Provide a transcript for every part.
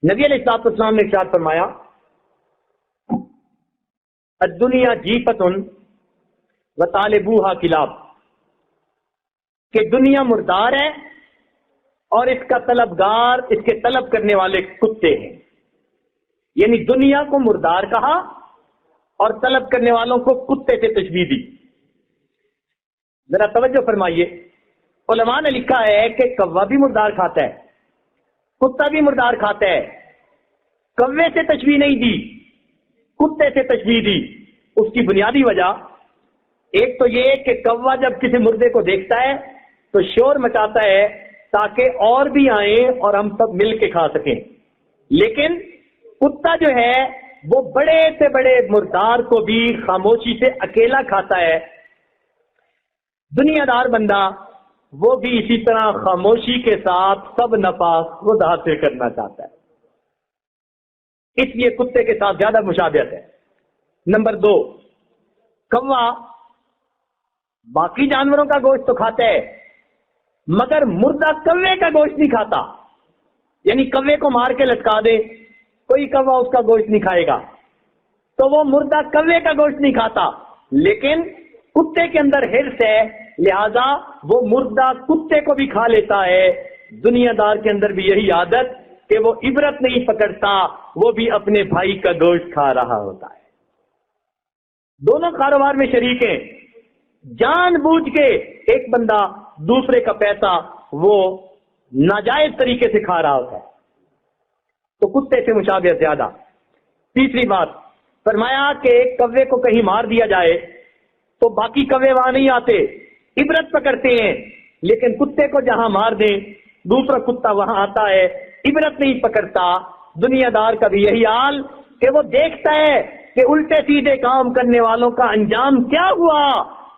نبی علیہ الصلوۃ والسلام نے ارشاد فرمایا الدنیا جیفتن وطالبوہا کلاب، کہ دنیا مردار ہے اور اس کا طلبگار، اس کے طلب کرنے والے کتے ہیں. یعنی دنیا کو مردار کہا اور طلب کرنے والوں کو کتے سے تشبیہ دی. ذرا توجہ فرمائیے، علماء نے لکھا ہے کہ کوا بھی مردار کھاتا ہے، کتا بھی مردار کھاتا ہے. کوے سے تشبیہ نہیں دی، کتے سے تشبیہ دی. اس کی بنیادی وجہ ایک تو یہ کہ کوا جب کسی مردے کو دیکھتا ہے تو شور مچاتا ہے تاکہ اور بھی آئیں اور ہم سب مل کے کھا سکیں، لیکن کتا جو ہے وہ بڑے سے بڑے مردار کو بھی خاموشی سے اکیلا کھاتا ہے. دنیا دار بندہ وہ بھی اسی طرح خاموشی کے ساتھ سب نفع خود حاصل کرنا چاہتا ہے، اس لیے کتے کے ساتھ زیادہ مشابہت ہے. نمبر 2، کوا باقی جانوروں کا گوشت تو کھاتا ہے مگر مردہ کوے کا گوشت نہیں کھاتا. یعنی کوے کو مار کے لٹکا دے، کوئی کوا اس کا گوشت نہیں کھائے گا تو وہ مردہ کوے کا گوشت نہیں کھاتا. لیکن کتے کے اندر ہرس ہے، لہذا وہ مردہ کتے کو بھی کھا لیتا ہے. دنیا دار کے اندر بھی یہی عادت کہ وہ عبرت نہیں پکڑتا، وہ بھی اپنے بھائی کا گوشت کھا رہا ہوتا ہے. دونوں کاروبار میں شریک ہیں، جان بوجھ کے ایک بندہ دوسرے کا پیسہ وہ ناجائز طریقے سے کھا رہا ہوتا ہے. تو کتے سے مشابہت زیادہ. تیسری بات فرمایا کہ ایک کوے کو کہیں مار دیا جائے تو باقی کوے وہاں نہیں آتے، عبرت پکڑتے ہیں، لیکن کتے کو جہاں مار دیں دوسرا کتا وہاں آتا ہے، عبرت نہیں پکڑتا. دنیا دار کا بھی یہی حال کہ وہ دیکھتا ہے کہ الٹے سیدھے کام کرنے والوں کا انجام کیا ہوا،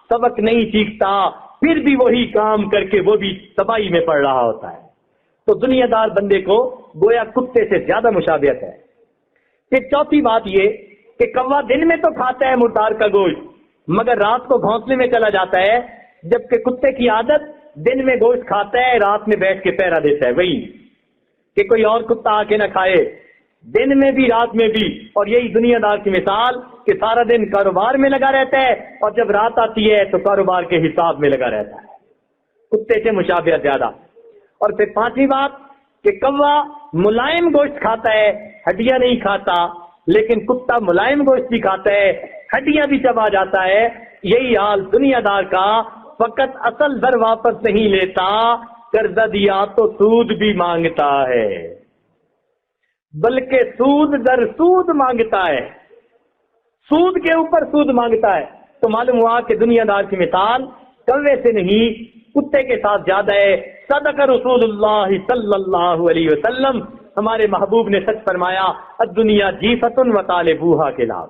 سبق نہیں سیکھتا، پھر بھی وہی کام کر کے وہ بھی تباہی میں پڑ رہا ہوتا ہے. تو دنیا دار بندے کو گویا کتے سے زیادہ مشابہت ہے. پھر چوتھی بات یہ کہ کوا دن میں تو کھاتا ہے مردار کا گوشت مگر رات کو گھونسلے میں چلا جاتا ہے، جبکہ کتے کی عادت دن میں گوشت کھاتا ہے، رات میں بیٹھ کے پہرا دیتا ہے. وہی کہ کوئی اور کتا آ کے نہ کھائے، دن میں بھی رات میں بھی. اور یہی دنیا دار کی مثال کہ سارا دن کاروبار میں لگا رہتا ہے اور جب رات آتی ہے تو کاروبار کے حساب میں لگا رہتا ہے. کتے سے مشابہت زیادہ. اور پھر پانچویں بات کہ کوا ملائم گوشت کھاتا ہے، ہڈیاں نہیں کھاتا، لیکن کتا ملائم گوشت بھی کھاتا ہے، ہڈیاں بھی چبا جاتا ہے. یہی حال دنیا دار کا، فقط اصل در واپس نہیں لیتا، قرضہ دیا تو سود بھی مانگتا ہے، بلکہ سود در سود مانگتا ہے، سود کے اوپر سود مانگتا ہے. تو معلوم ہوا کہ دنیا دار کی مثال کوے سے نہیں کتے کے ساتھ زیادہ ہے. صدق رسول اللہ صلی اللہ علیہ وسلم، ہمارے محبوب نے سچ فرمایا الدنیا جیفتن وطالبوہا کلاب.